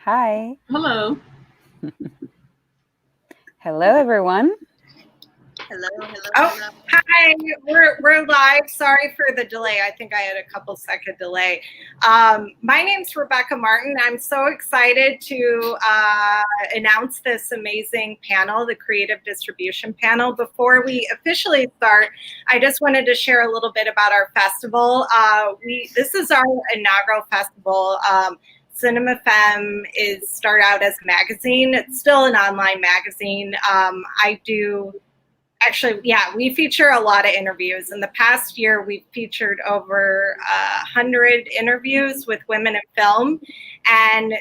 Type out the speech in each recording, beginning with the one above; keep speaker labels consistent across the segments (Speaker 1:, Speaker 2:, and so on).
Speaker 1: Hi.
Speaker 2: Hello.
Speaker 1: Hello, everyone.
Speaker 3: Hello.
Speaker 4: Hi, we're live. Sorry for the delay. I think I had a couple-second delay. My name's Rebecca Martin. I'm so excited to announce this amazing panel, the Creative Distribution Panel. Before we officially start, I just wanted to share a little bit about our festival. This is our inaugural festival. Cinema Femme started out as a magazine. It's still an online magazine. We feature a lot of interviews. In the past year, we've featured over 100 interviews with women in film. And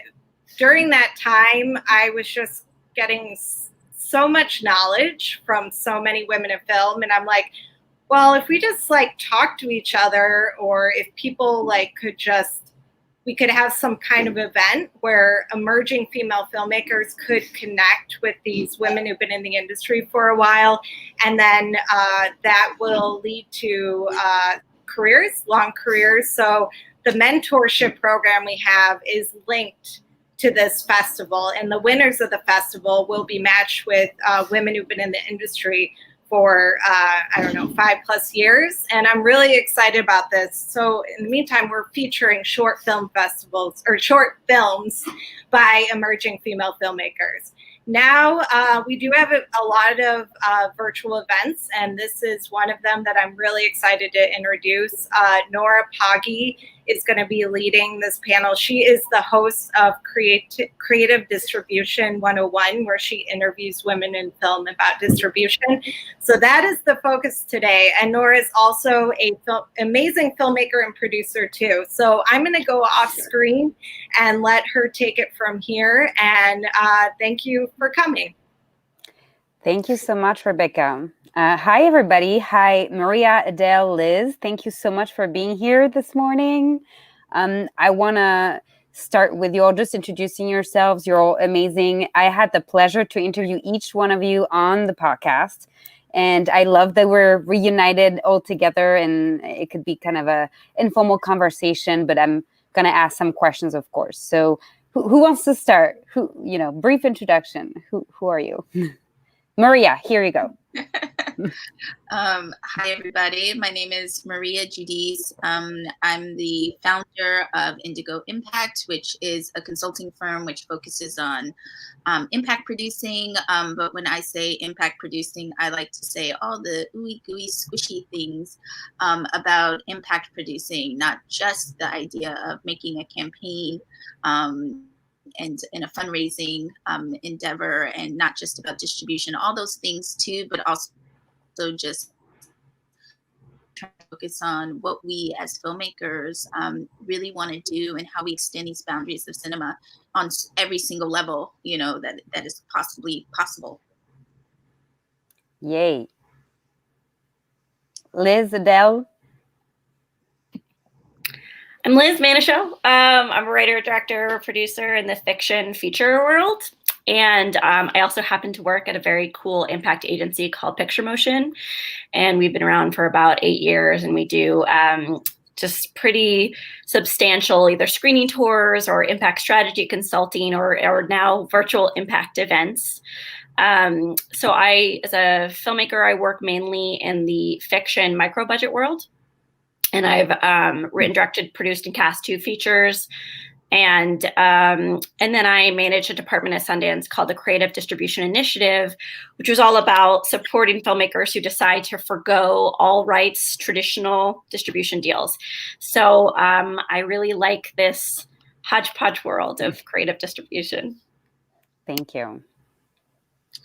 Speaker 4: during that time, I was just getting so much knowledge from so many women in film. And I'm like, well, if we just talk to each other, or if people we could have some kind of event where emerging female filmmakers could connect with these women who've been in the industry for a while. And then that will lead to long careers. So the mentorship program we have is linked to this festival. And the winners of the festival will be matched with women who've been in the industry for, 5+ years. And I'm really excited about this. So in the meantime, we're featuring short film festivals or short films by emerging female filmmakers. Now, we do have a lot of virtual events, and this is one of them that I'm really excited to introduce. Nora Poggi is going to be leading this panel. She is the host of Creative Distribution 101, where she interviews women in film about distribution. So that is the focus today. And Nora is also an amazing filmmaker and producer too. So I'm going to go off screen and let her take it from here. And thank you for coming.
Speaker 1: Thank you so much, Rebecca. Hi, everybody. Hi, Maria, Adele, Liz. Thank you so much for being here this morning. I want to start with you all just introducing yourselves. You're all amazing. I had the pleasure to interview each one of you on the podcast. And I love that we're reunited all together, and it could be kind of a informal conversation, but I'm going to ask some questions, of course. So who wants to start? Brief introduction. Who are you? Maria, here you go.
Speaker 3: Hi, everybody. My name is Maria Judice. I'm the founder of Indigo Impact, which is a consulting firm which focuses on impact producing. But when I say impact producing, I like to say all the ooey gooey squishy things about impact producing, not just the idea of making a campaign and in a fundraising endeavor, and not just about distribution, all those things too, but also just trying to focus on what we as filmmakers really want to do, and how we extend these boundaries of cinema on every single level, that is possibly possible.
Speaker 1: Yay. Liz, Adele?
Speaker 5: I'm Liz Manashil. I'm a writer, director, producer in the fiction feature world. And I also happen to work at a very cool impact agency called Picture Motion. And we've been around for about 8 years, and we do just pretty substantial either screening tours or impact strategy consulting or now virtual impact events. So as a filmmaker, I work mainly in the fiction micro-budget world. And I've written, directed, produced, and cast 2 features. And then I manage a department at Sundance called the Creative Distribution Initiative, which was all about supporting filmmakers who decide to forgo all rights traditional distribution deals. So I really like this hodgepodge world of creative distribution.
Speaker 1: Thank you.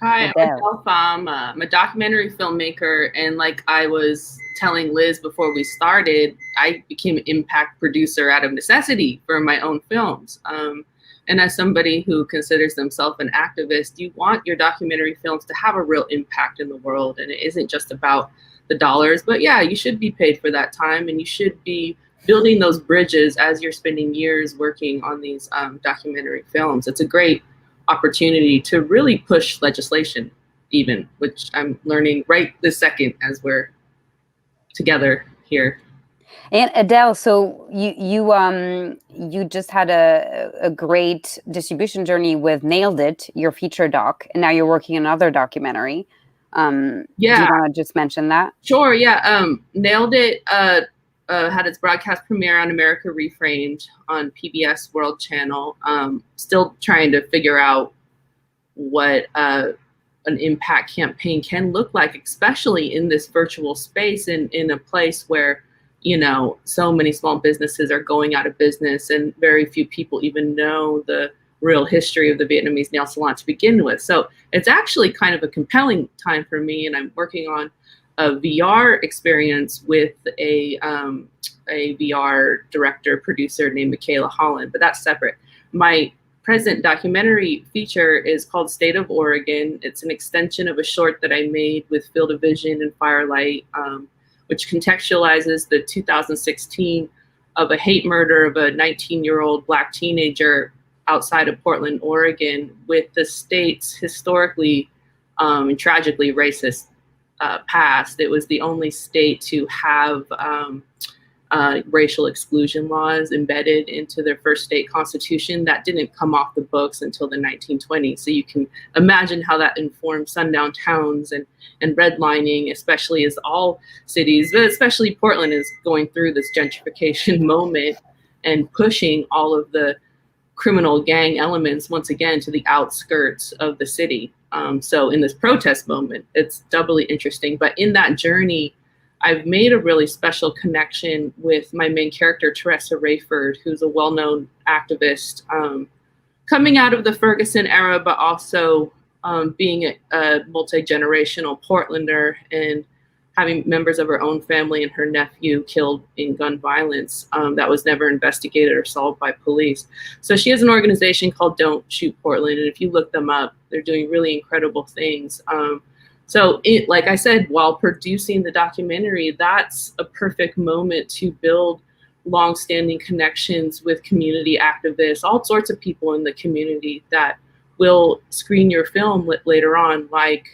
Speaker 2: Hi, I'm Adele Free Pham. I'm a documentary filmmaker, and like I was telling Liz before we started, I became an impact producer out of necessity for my own films. And as somebody who considers themselves an activist, you want your documentary films to have a real impact in the world, and it isn't just about the dollars, but yeah, you should be paid for that time, and you should be building those bridges as you're spending years working on these documentary films. It's a great opportunity to really push legislation, even, which I'm learning right this second as we're together here.
Speaker 1: And Adele, so you just had a great distribution journey with Nailed It, your feature doc, and now you're working on another documentary. Do you want to just mention that?
Speaker 2: Sure. Yeah. Nailed It had its broadcast premiere on America Reframed on PBS World Channel. Still trying to figure out what an impact campaign can look like, especially in this virtual space and in a place where, you know, so many small businesses are going out of business and very few people even know the real history of the Vietnamese nail salon to begin with. So it's actually kind of a compelling time for me, and I'm working on a VR experience with a VR director producer named Michaela Holland, but that's separate. My present documentary feature is called State of Oregon. It's an extension of a short that I made with Field of Vision and Firelight, which contextualizes the 2016 of a hate murder of a 19-year-old Black teenager outside of Portland, Oregon, with the state's historically and tragically racist past. It was the only state to have racial exclusion laws embedded into their first state constitution that didn't come off the books until the 1920s. So you can imagine how that informed sundown towns and redlining, especially as all cities, but especially Portland, is going through this gentrification moment and pushing all of the criminal gang elements once again to the outskirts of the city. So in this protest moment, it's doubly interesting. But in that journey, I've made a really special connection with my main character, Teresa Rayford, who's a well-known activist coming out of the Ferguson era, but also being a multi-generational Portlander and having members of her own family and her nephew killed in gun violence that was never investigated or solved by police. So she has an organization called Don't Shoot Portland, and if you look them up, they're doing really incredible things. So like I said, while producing the documentary, that's a perfect moment to build longstanding connections with community activists, all sorts of people in the community that will screen your film later on, like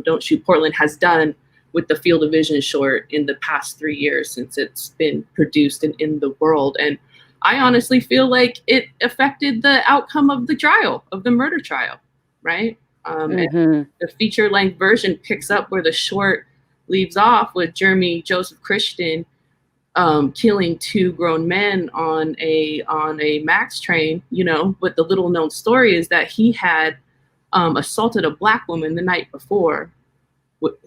Speaker 2: Don't Shoot Portland has done with the Field of Vision short in the past 3 years since it's been produced and in the world. And I honestly feel like it affected the outcome of the trial, of the murder trial, right? And the feature-length version picks up where the short leaves off with Jeremy Joseph Christian killing 2 grown men on a Max train, you know, but the little known story is that he had assaulted a Black woman the night before,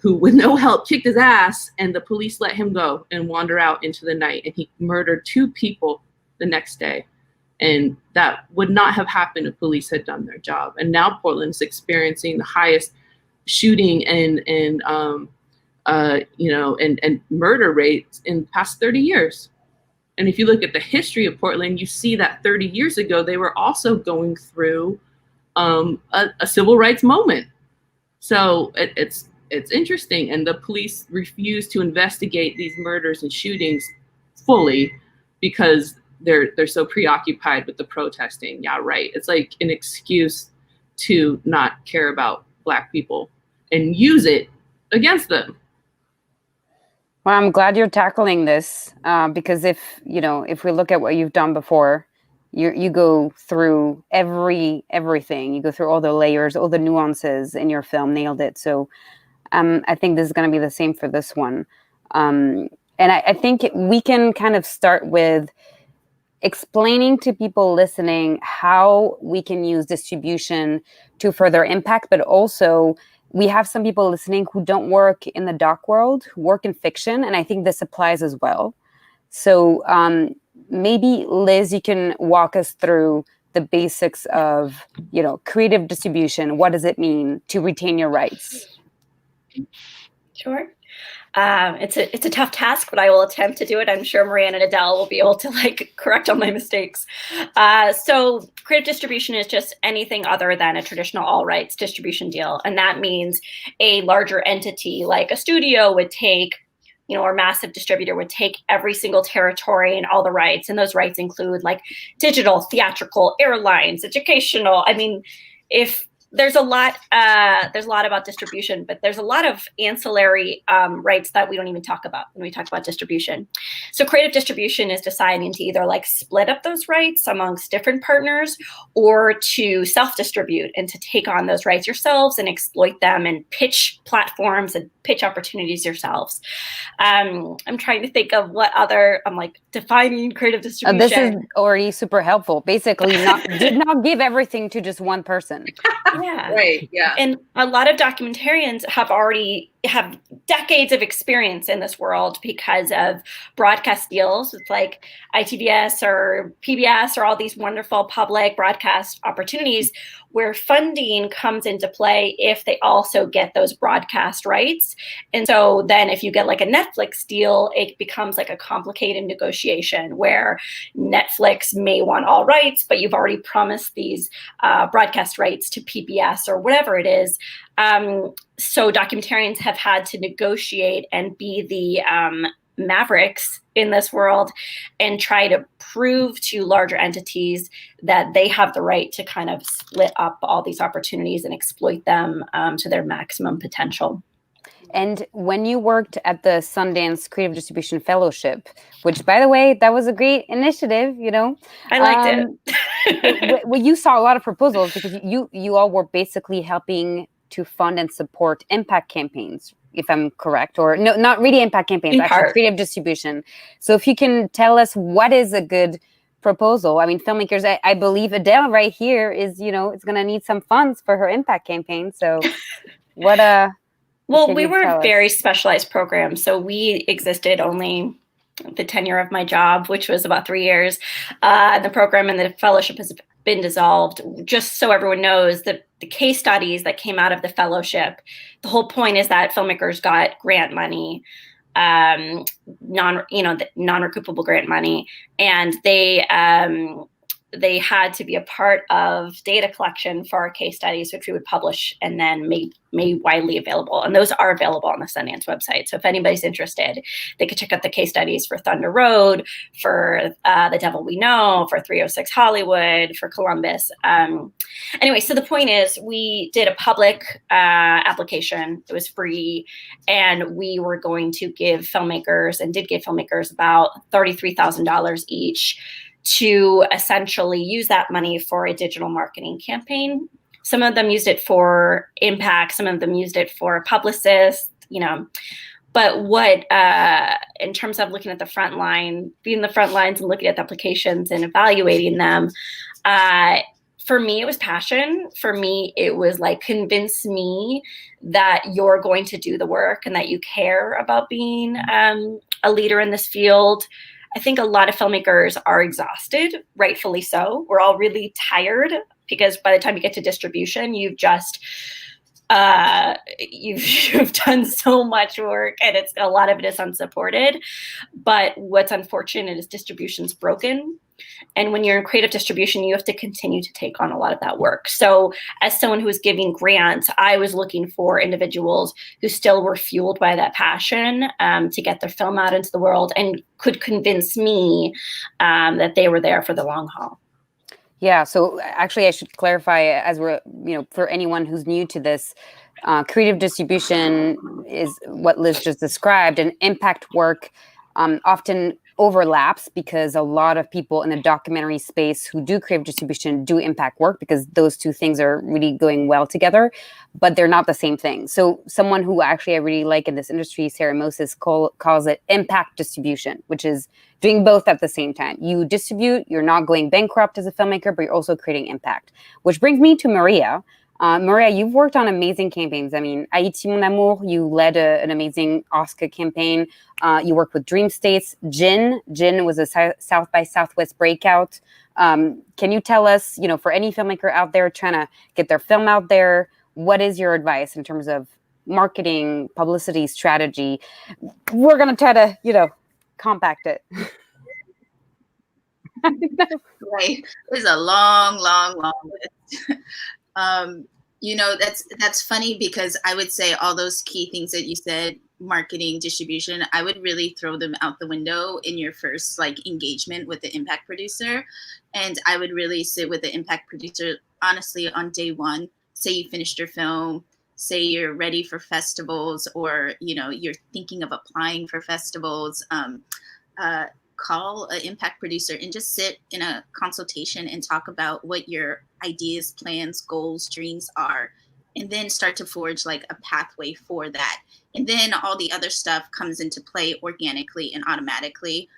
Speaker 2: who with no help kicked his ass, and the police let him go and wander out into the night, and he murdered 2 people the next day. And that would not have happened if police had done their job. And now Portland is experiencing the highest shooting and murder rates in the past 30 years. And if you look at the history of Portland, you see that 30 years ago, they were also going through a civil rights moment. So it's interesting. And the police refuse to investigate these murders and shootings fully because they're so preoccupied with the protesting. Yeah, right. It's like an excuse to not care about Black people and use it against them.
Speaker 1: Well, I'm glad you're tackling this because if we look at what you've done before, you go through everything. You go through all the layers, all the nuances in your film. Nailed it. So I think this is going to be the same for this one. And I think we can kind of start with explaining to people listening how we can use distribution to further impact, but also we have some people listening who don't work in the doc world, who work in fiction, and I think this applies as well. So maybe Liz, you can walk us through the basics of, creative distribution. What does it mean to retain your rights?
Speaker 5: Sure. It's a tough task, but I will attempt to do it. I'm sure Maria and Adele will be able to correct all my mistakes. So creative distribution is just anything other than a traditional all rights distribution deal. And that means a larger entity like a studio would take, or a massive distributor would take every single territory and all the rights. And those rights include digital, theatrical, airlines, educational. I mean, if there's a lot about distribution, but there's a lot of ancillary rights that we don't even talk about when we talk about distribution. So creative distribution is deciding to either like split up those rights amongst different partners or to self-distribute and to take on those rights yourselves and exploit them and pitch platforms and pitch opportunities yourselves. I'm trying to think of what other, I'm like defining creative distribution.
Speaker 1: This is already super helpful. Basically, did not give everything to just one person.
Speaker 5: Yeah.
Speaker 2: Right. Yeah.
Speaker 5: And a lot of documentarians have decades of experience in this world because of broadcast deals with like ITVS or PBS or all these wonderful public broadcast opportunities where funding comes into play if they also get those broadcast rights. And so then if you get like a Netflix deal, it becomes like a complicated negotiation where Netflix may want all rights, but you've already promised these broadcast rights to PBS or whatever it is. So documentarians have had to negotiate and be the mavericks in this world and try to prove to larger entities that they have the right to kind of split up all these opportunities and exploit them to their maximum potential.
Speaker 1: And when you worked at the Sundance Creative Distribution Fellowship, which, by the way, that was a great initiative, you know.
Speaker 5: I liked it.
Speaker 1: Well, you saw a lot of proposals because you all were basically helping to fund and support impact campaigns, if I'm correct, or no, not really impact campaigns, actually creative distribution. So if you can tell us what is a good proposal. I mean, filmmakers, I believe Adele right here is, you know, it's going to need some funds for her impact campaign. So what
Speaker 5: well, we were a very specialized program. So we existed only the tenure of my job, which was about 3 years. The program and the fellowship has been dissolved. Just so everyone knows that the case studies that came out of the fellowship, the whole point is that filmmakers got grant money, non-recoupable grant money, and they had to be a part of data collection for our case studies, which we would publish and then made widely available. And those are available on the Sundance website. So if anybody's interested, they could check out the case studies for Thunder Road, for The Devil We Know, for 306 Hollywood, for Columbus. Anyway, so the point is we did a public application. It was free. And we were going to give filmmakers, and did give filmmakers, about $33,000 each to essentially use that money for a digital marketing campaign. Some of them used it for impact, some of them used it for Publicist, you know. But what, in terms of looking at the front line, being the front lines and looking at the applications and evaluating them, for me, it was passion. For me, it was like, convince me that you're going to do the work and that you care about being a leader in this field. I think a lot of filmmakers are exhausted, rightfully so. We're all really tired because by the time you get to distribution, you've just you've done so much work, and a lot of it is unsupported. But what's unfortunate is distribution's broken. And when you're in creative distribution, you have to continue to take on a lot of that work. So as someone who was giving grants, I was looking for individuals who still were fueled by that passion to get their film out into the world and could convince me that they were there for the long haul.
Speaker 1: Yeah, so actually I should clarify, as we're, you know, for anyone who's new to this, creative distribution is what Liz just described, and impact work often overlaps because a lot of people in the documentary space who do creative distribution do impact work because those two things are really going well together, but they're not the same thing. So someone who actually I really like in this industry, Sarah Moses, calls it impact distribution, which is doing both at the same time. You distribute, you're not going bankrupt as a filmmaker, but you're also creating impact. Which brings me to Maria. Maria, you've worked on amazing campaigns. I mean, Haïti Mon Amour, you led an amazing Oscar campaign. You worked with Dream States. Gin was a South by Southwest breakout. Can you tell us, you know, for any filmmaker out there trying to get their film out there, what is your advice in terms of marketing, publicity, strategy? We're going to try to, you know, compact it.
Speaker 3: Right. It's a long list. You know, that's funny because I would say all those key things that you said, marketing, distribution, I would really throw them out the window in your first like engagement with the impact producer. And I would really sit with the impact producer, honestly, on day one, say you finished your film, say you're ready for festivals, or you're thinking of applying for festivals, call an impact producer and just sit in a consultation and talk about what your ideas, plans, goals, dreams are, and then start to forge like a pathway for that. And then all the other stuff comes into play organically and automatically,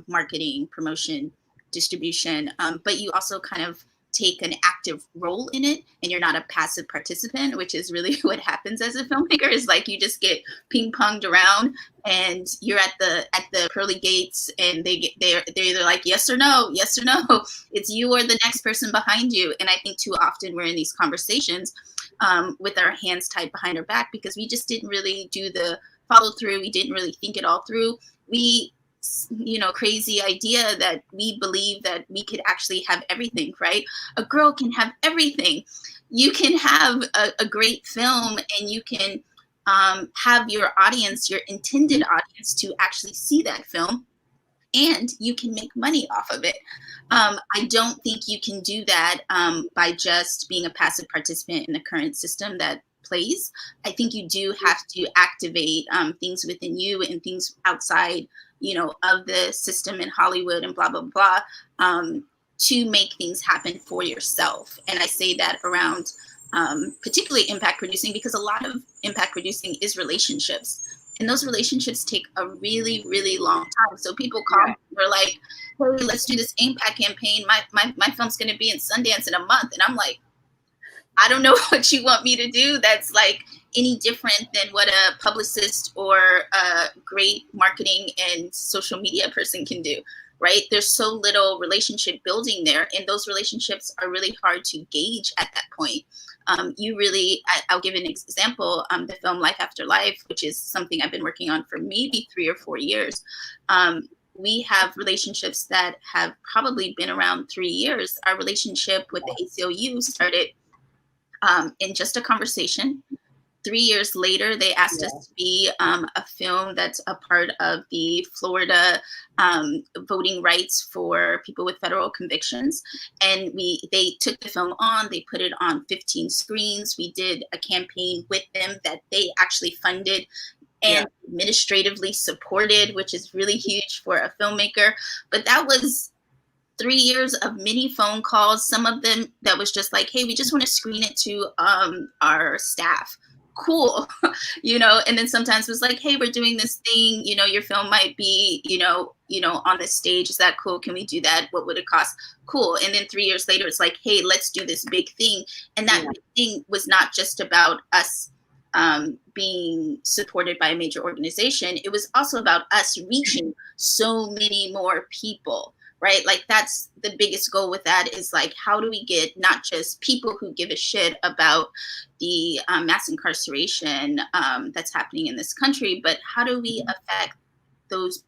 Speaker 3: marketing, promotion, distribution, but you also kind of take an active role in it, and you're not a passive participant, which is really what happens as a filmmaker. Is like you just get ping ponged around, and you're at the pearly gates, and they're either like yes or no. It's you or the next person behind you. And I think too often we're in these conversations with our hands tied behind our back because we just didn't really do the follow through. We didn't really think it all through. We crazy idea that we believe that we could actually have everything, right? A girl can have everything. You can have a great film, and you can have your audience, your intended audience, to actually see that film, and you can make money off of it. I don't think you can do that by just being a passive participant in the current system that plays. I think you do have to activate things within you and things outside of the system in Hollywood and blah, blah, blah, to make things happen for yourself. And I say that around particularly impact producing, because a lot of impact producing is relationships. And those relationships take a really, really long time. So people call me, they're like, hey, let's do this impact campaign. My film's going to be in Sundance in a month. And I'm like, I don't know what you want me to do that's like any different than what a publicist or a great marketing and social media person can do, right? There's so little relationship building there, and those relationships are really hard to gauge at that point. I'll give an example, the film Life After Life, which is something I've been working on for maybe 3 or 4 years. We have relationships that have probably been around 3 years. Our relationship with the ACLU started in just a conversation. 3 years later, they asked us to be a film that's a part of the Florida voting rights for people with federal convictions. And they took the film on, they put it on 15 screens. We did a campaign with them that they actually funded and administratively supported, which is really huge for a filmmaker. But that was 3 years of many phone calls. Some of them that was just like, hey, we just want to screen it to our staff. Cool. And then sometimes it was like, hey, we're doing this thing, your film might be, on the stage. Is that cool? Can we do that? What would it cost? Cool. And then 3 years later, it's like, hey, let's do this big thing. And that big thing was not just about us being supported by a major organization. It was also about us reaching so many more people. Right? Like that's the biggest goal with that is like, how do we get not just people who give a shit about the mass incarceration that's happening in this country, but how do we affect those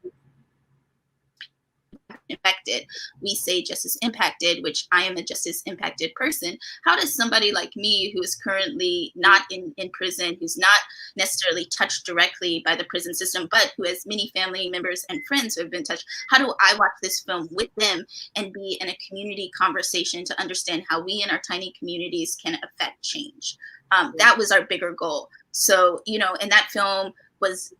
Speaker 3: affected? We say justice impacted, which I am a justice impacted person. How does somebody like me who is currently not in prison, who's not necessarily touched directly by the prison system, but who has many family members and friends who have been touched, how do I watch this film with them and be in a community conversation to understand how we in our tiny communities can affect change? That was our bigger goal. So, and that film was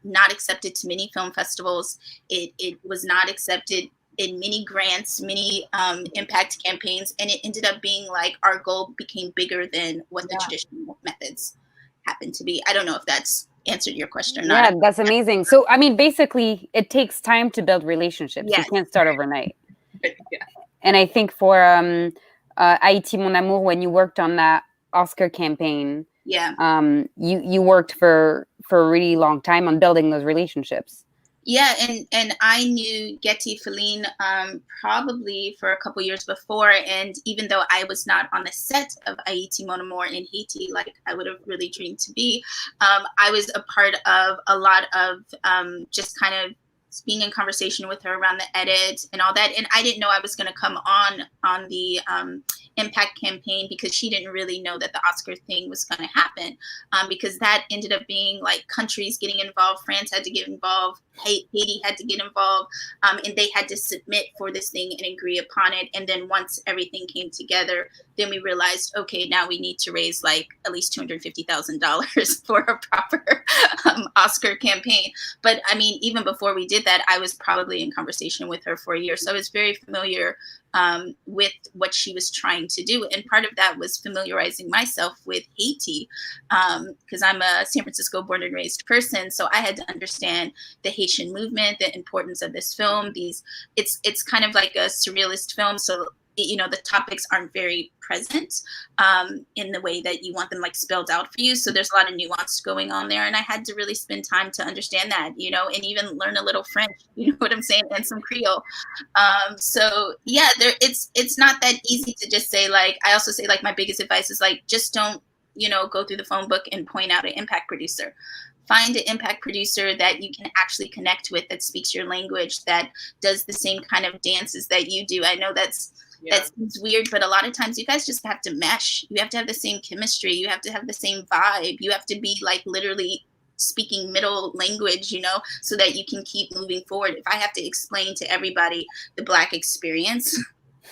Speaker 3: not accepted to many film festivals. It was not accepted in many grants, many impact campaigns, and it ended up being like our goal became bigger than what the traditional methods happened to be. I don't know if that's answered your question or not.
Speaker 1: Yeah, that's amazing. So, I mean, basically, it takes time to build relationships. Yes. You can't start overnight. And I think for Haïti, Mon Amour, when you worked on that Oscar campaign, you worked for a really long time on building those relationships.
Speaker 3: Yeah, and I knew Getty Feline probably for a couple years before, and even though I was not on the set of Haïti Mon Amour in Haiti, like I would have really dreamed to be, I was a part of a lot of just kind of being in conversation with her around the edit and all that. And I didn't know I was going to come on the Impact campaign because she didn't really know that the Oscar thing was going to happen, because that ended up being like countries getting involved. France had to get involved. Haiti had to get involved, and they had to submit for this thing and agree upon it. And then once everything came together, then we realized, okay, now we need to raise like at least $250,000 for a proper Oscar campaign. But I mean, even before we did that, I was probably in conversation with her for a year. So I was very familiar with what she was trying to do. And part of that was familiarizing myself with Haiti, because I'm a San Francisco born and raised person. So I had to understand the Haitian movement, the importance of this film. It's kind of like a surrealist film. So, you know, the topics aren't very present in the way that you want them like spelled out for you. So there's a lot of nuance going on there. And I had to really spend time to understand that, you know, and even learn a little French, you know what I'm saying, and some Creole. So yeah, it's not that easy to just say, like, I also say like my biggest advice is like, just don't, you know, go through the phone book and point out an impact producer. Find an impact producer that you can actually connect with, that speaks your language, that does the same kind of dances that you do. I know that seems weird, but a lot of times you guys just have to mesh. You have to have the same chemistry. You have to have the same vibe. You have to be like literally speaking middle language, you know, so that you can keep moving forward. If I have to explain to everybody the Black experience,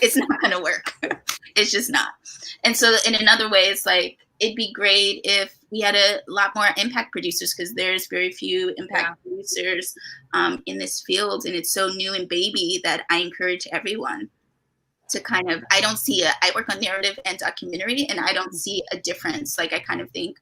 Speaker 3: it's not going to work. It's just not. And so in another way, it's like, it'd be great if we had a lot more impact producers, because there's very few impact producers in this field. And it's so new and baby that I encourage everyone to kind of, I work on narrative and documentary, and I don't see a difference. Like, I kind of think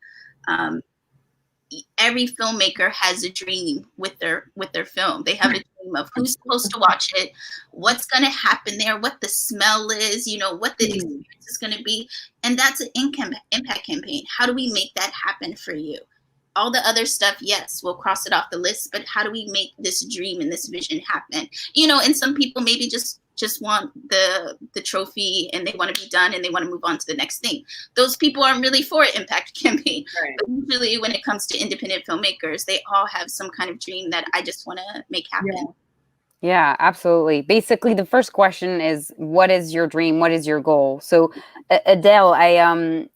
Speaker 3: every filmmaker has a dream with their film. They have a dream of who's supposed to watch it, what's going to happen there, what the smell is, you know, what the experience is going to be. And that's an impact campaign. How do we make that happen for you? All the other stuff, yes, we'll cross it off the list, but how do we make this dream and this vision happen? You know, and some people maybe just want the trophy and they want to be done and they want to move on to the next thing. Those people aren't really for an impact campaign. Right. But usually when it comes to independent filmmakers, they all have some kind of dream that I just want to make happen.
Speaker 1: Yeah, absolutely. Basically, the first question is, what is your dream? What is your goal? So Adele,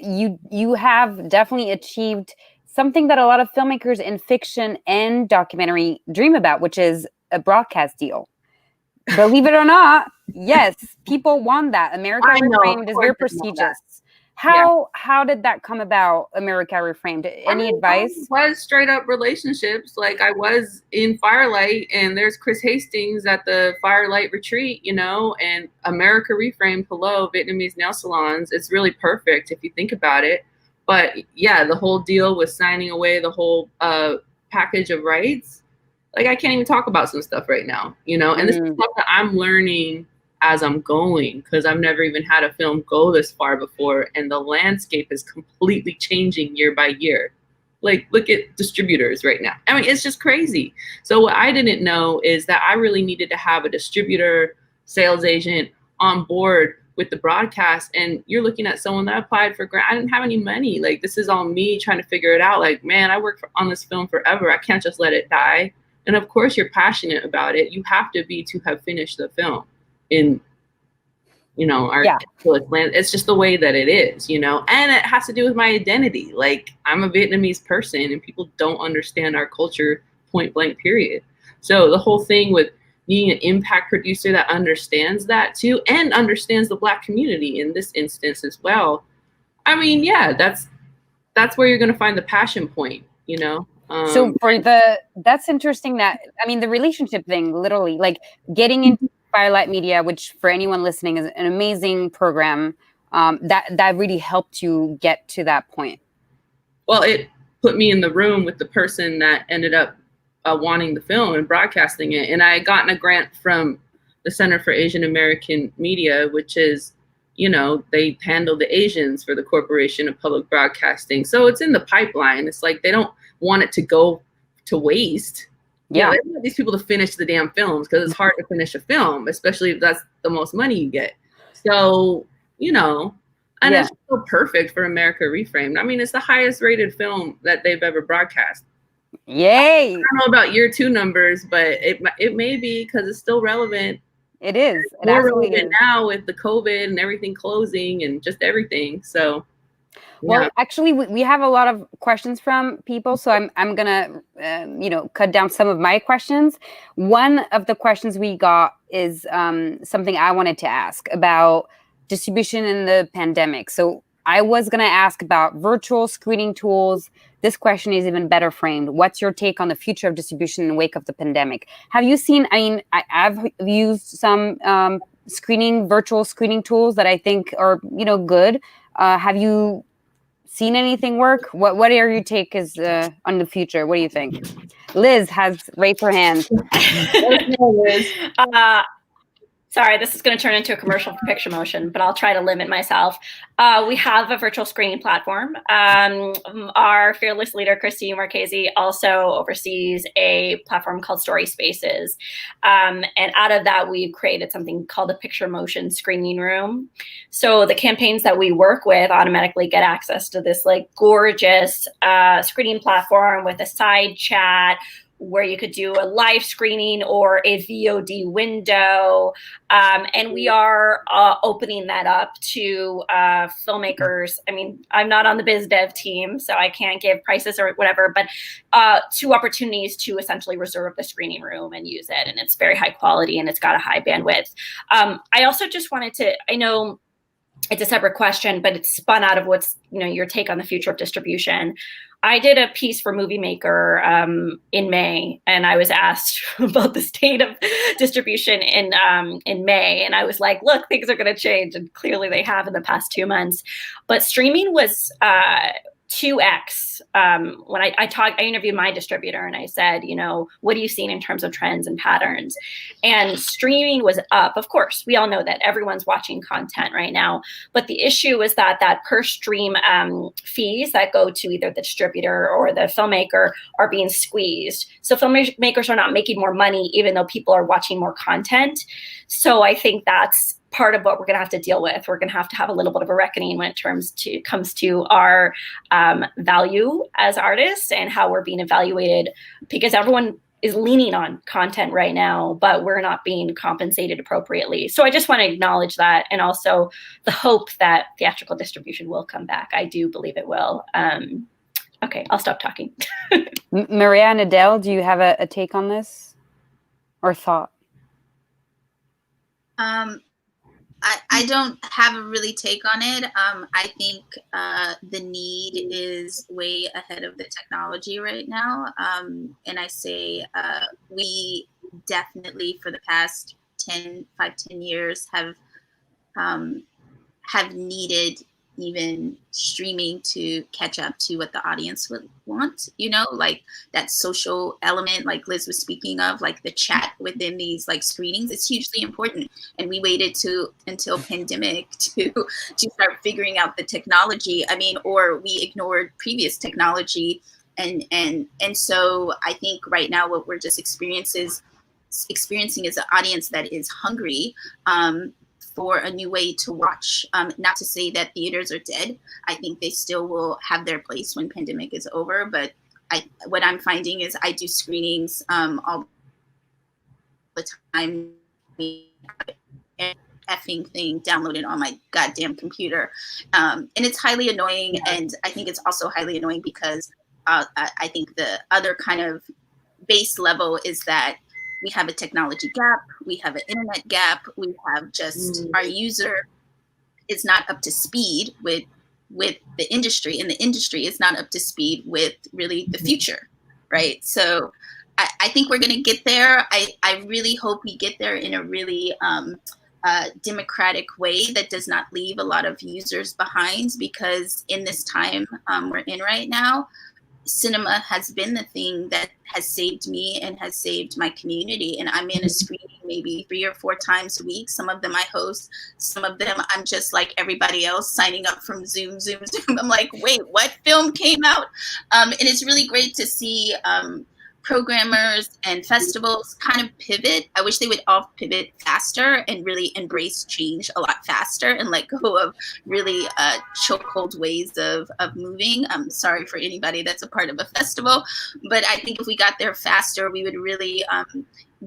Speaker 1: you have definitely achieved something that a lot of filmmakers in fiction and documentary dream about, which is a broadcast deal. Believe it or not, yes, people want that. America Reframed is very prestigious. How did that come about, America Reframed? Any advice?
Speaker 2: It was straight up relationships. Like, I was in Firelight, and there's Chris Hastings at the Firelight retreat, you know, and America Reframed, hello, Vietnamese nail salons. It's really perfect if you think about it. But yeah, the whole deal with signing away the whole package of rights. Like, I can't even talk about some stuff right now, you know, and this is stuff that I'm learning as I'm going, because I've never even had a film go this far before. And the landscape is completely changing year by year. Like, look at distributors right now. I mean, it's just crazy. So what I didn't know is that I really needed to have a distributor, sales agent on board with the broadcast. And you're looking at someone that applied for grant. I didn't have any money. Like, this is all me trying to figure it out. Like, man, I worked on this film forever. I can't just let it die. And of course, you're passionate about it. You have to be to have finished the film in, you know, our land. It's just the way that it is, you know, and it has to do with my identity. Like, I'm a Vietnamese person and people don't understand our culture, point blank, period. So the whole thing with being an impact producer that understands that too, and understands the Black community in this instance as well. I mean, yeah, that's where you're going to find the passion point, you know.
Speaker 1: So that's interesting that, I mean, the relationship thing, literally, like getting into Firelight Media, which for anyone listening is an amazing program, that really helped you get to that point.
Speaker 2: Well, it put me in the room with the person that ended up wanting the film and broadcasting it. And I had gotten a grant from the Center for Asian American Media, which is, you know, they handle the Asians for the Corporation of Public Broadcasting. So it's in the pipeline. It's like they don't want it to go to waste. Yeah, they want these people to finish the damn films, because it's hard to finish a film, especially if that's the most money you get. So, you know, and it's so perfect for America Reframed. I mean, it's the highest rated film that they've ever broadcast.
Speaker 1: Yay!
Speaker 2: I don't know about year 2 numbers, but it may be because it's still relevant.
Speaker 1: It is. It
Speaker 2: more
Speaker 1: absolutely
Speaker 2: relevant
Speaker 1: is.
Speaker 2: now with the COVID and everything closing and just everything. So,
Speaker 1: well, actually, we have a lot of questions from people, so I'm gonna cut down some of my questions. One of the questions we got is something I wanted to ask about distribution in the pandemic. So I was gonna ask about virtual screening tools. This question is even better framed. What's your take on the future of distribution in the wake of the pandemic? Have you seen? I mean, I've used some virtual screening tools that I think are good. Have you seen anything work? What are your take on the future? What do you think? Liz has raised her hand.
Speaker 5: Sorry, this is going to turn into a commercial for Picture Motion, but I'll try to limit myself. We have a virtual screening platform. Our fearless leader, Christine Marchese, also oversees a platform called Story Spaces. And out of that, we've created something called a Picture Motion screening room. So the campaigns that we work with automatically get access to this like gorgeous screening platform with a side chat, where you could do a live screening or a VOD window. And we are opening that up to filmmakers. I mean, I'm not on the biz dev team, so I can't give prices or whatever, but 2 opportunities to essentially reserve the screening room and use it. And it's very high quality and it's got a high bandwidth. I also just wanted to, I know it's a separate question, but it's spun out of what's, your take on the future of distribution. I did a piece for Movie Maker in May, and I was asked about the state of distribution in May, and I was like, look, things are going to change, and clearly they have in the past 2 months. But streaming was 2x. When I interviewed my distributor and I said, what are you seeing in terms of trends and patterns? And streaming was up. Of course, we all know that everyone's watching content right now, but the issue is that per stream fees that go to either the distributor or the filmmaker are being squeezed. So filmmakers are not making more money, even though people are watching more content. So I think that's part of what we're going to have to deal with. We're going to have a little bit of a reckoning when it comes to our value as artists and how we're being evaluated, because everyone is leaning on content right now, but we're not being compensated appropriately. So I just want to acknowledge that, and also the hope that theatrical distribution will come back. I do believe it will. Okay, I'll stop talking.
Speaker 1: Maria and Adele, do you have a take on this or thought?
Speaker 3: I don't have a really take on it. I think the need is way ahead of the technology right now. And I say we definitely for the past 10 years have needed even streaming to catch up to what the audience would want, like that social element, like Liz was speaking of, like the chat within these like screenings. It's hugely important. And we waited until pandemic to start figuring out the technology. Or we ignored previous technology. And so I think right now what we're just experiencing is an audience that is hungry for a new way to watch. Not to say that theaters are dead. I think they still will have their place when pandemic is over. But what I'm finding is I do screenings all the time. Effing thing downloaded on my goddamn computer. And it's highly annoying. And I think it's also highly annoying because I think the other kind of base level is that we have a technology gap, we have an internet gap, we have just our user is not up to speed with the industry, and the industry is not up to speed with really the future, right? So I think we're gonna get there. I really hope we get there in a really democratic way that does not leave a lot of users behind, because in this time we're in right now, cinema has been the thing that has saved me and has saved my community. And I'm in a screening maybe 3 or 4 times a week. Some of them I host, some of them I'm just like everybody else signing up from Zoom. I'm like, wait, what film came out? And it's really great to see programmers and festivals kind of pivot. I wish they would all pivot faster and really embrace change a lot faster and let go of really chokehold ways of moving. I'm sorry for anybody that's a part of a festival, but I think if we got there faster, we would really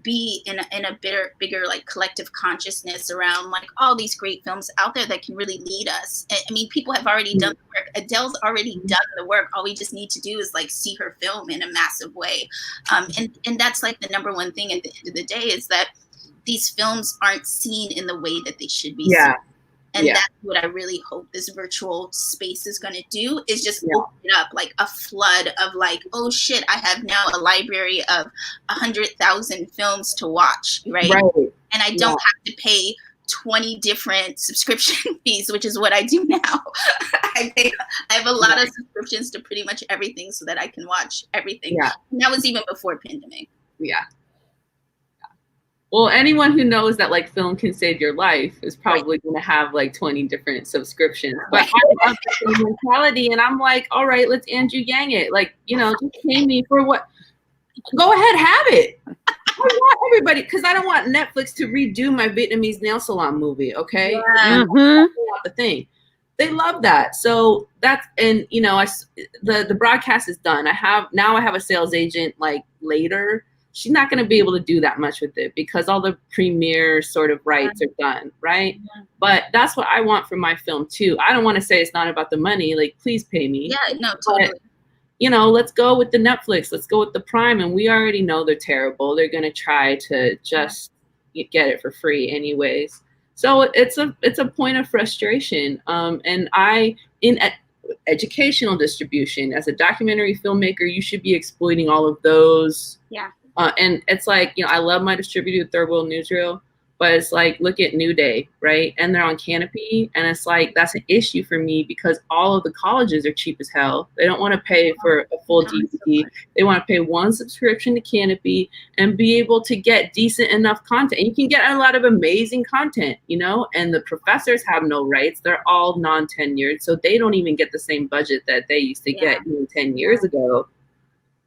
Speaker 3: be in a bigger like collective consciousness around like all these great films out there that can really lead us. I mean, people have already done the work. Adele's already done the work. All we just need to do is like see her film in a massive way. And that's like the number one thing at the end of the day is that these films aren't seen in the way that they should be seen. And that's what I really hope this virtual space is going to do, is just open it up like a flood of like, oh shit, I have now a library of 100,000 films to watch, right? And I don't have to pay 20 different subscription fees, which is what I do now. I have a lot of subscriptions to pretty much everything so that I can watch everything. And that was even before pandemic.
Speaker 2: Well, anyone who knows that like film can save your life is probably going to have like 20 different subscriptions. But I love the mentality, and I'm like, all right, let's Andrew Yang it. Like, you know, just pay me for what. Go ahead, have it. I want everybody, because I don't want Netflix to redo my Vietnamese nail salon movie. Okay, that's the thing. They love that. So that's, and you know, the broadcast is done. I have a sales agent like later. She's not going to be able to do that much with it because all the premiere sort of rights are done, right? But that's what I want for my film too. I don't want to say it's not about the money. Like, please pay me.
Speaker 3: Yeah, no, totally.
Speaker 2: But, you know, let's go with the Netflix. Let's go with the Prime. And we already know they're terrible. They're going to try to just get it for free anyways. So it's a point of frustration. And in educational distribution, as a documentary filmmaker, you should be exploiting all of those. And it's like, you know, I love my distributed Third World Newsreel, but it's like, look at New Day, right? And they're on Canopy. And it's like, that's an issue for me because all of the colleges are cheap as hell. They don't want to pay for a full DVD. They want to pay one subscription to Canopy and be able to get decent enough content. And you can get a lot of amazing content, you know, and the professors have no rights. They're all non-tenured. So they don't even get the same budget that they used to get even 10 years ago.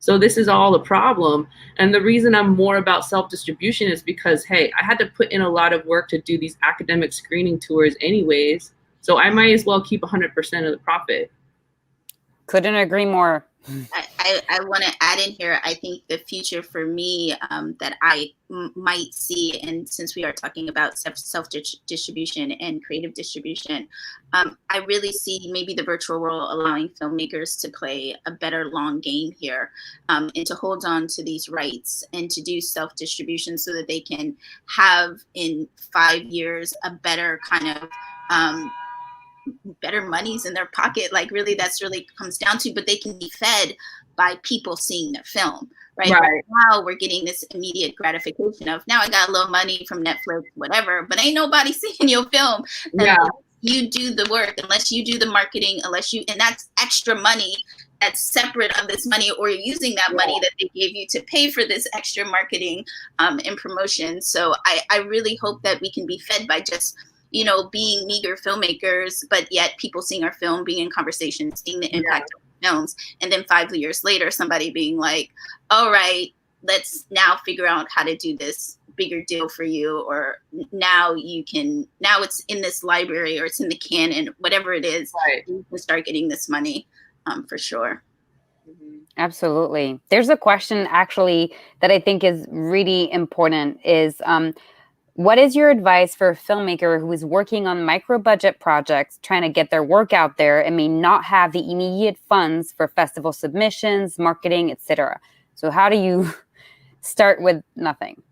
Speaker 2: So this is all a problem. And the reason I'm more about self-distribution is because, hey, I had to put in a lot of work to do these academic screening tours anyways. So I might as well keep 100% of the profit.
Speaker 1: Couldn't agree more.
Speaker 3: I want to add in here, I think the future for me that I might see, and since we are talking about self-distribution and creative distribution, I really see maybe the virtual world allowing filmmakers to play a better long game here and to hold on to these rights and to do self-distribution so that they can have in 5 years a better kind of better monies in their pocket. Like really, that's really comes down to, but they can be fed by people seeing their film, right? Now we're getting this immediate gratification of now I got a little money from Netflix, whatever, but ain't nobody seeing your film. Unless you do the work, unless you do the marketing, and that's extra money that's separate of this money, or you're using that money that they gave you to pay for this extra marketing and promotion. So I really hope that we can be fed by just, you know, being meager filmmakers, but yet people seeing our film, being in conversation, seeing the impact of films. And then 5 years later, somebody being like, all right, let's now figure out how to do this bigger deal for you. Or now it's in this library or it's in the canon, whatever it is, you can start getting this money for sure.
Speaker 1: Absolutely. There's a question actually that I think is really important is, what is your advice for a filmmaker who is working on micro-budget projects, trying to get their work out there and may not have the immediate funds for festival submissions, marketing, etc.? So how do you start with nothing?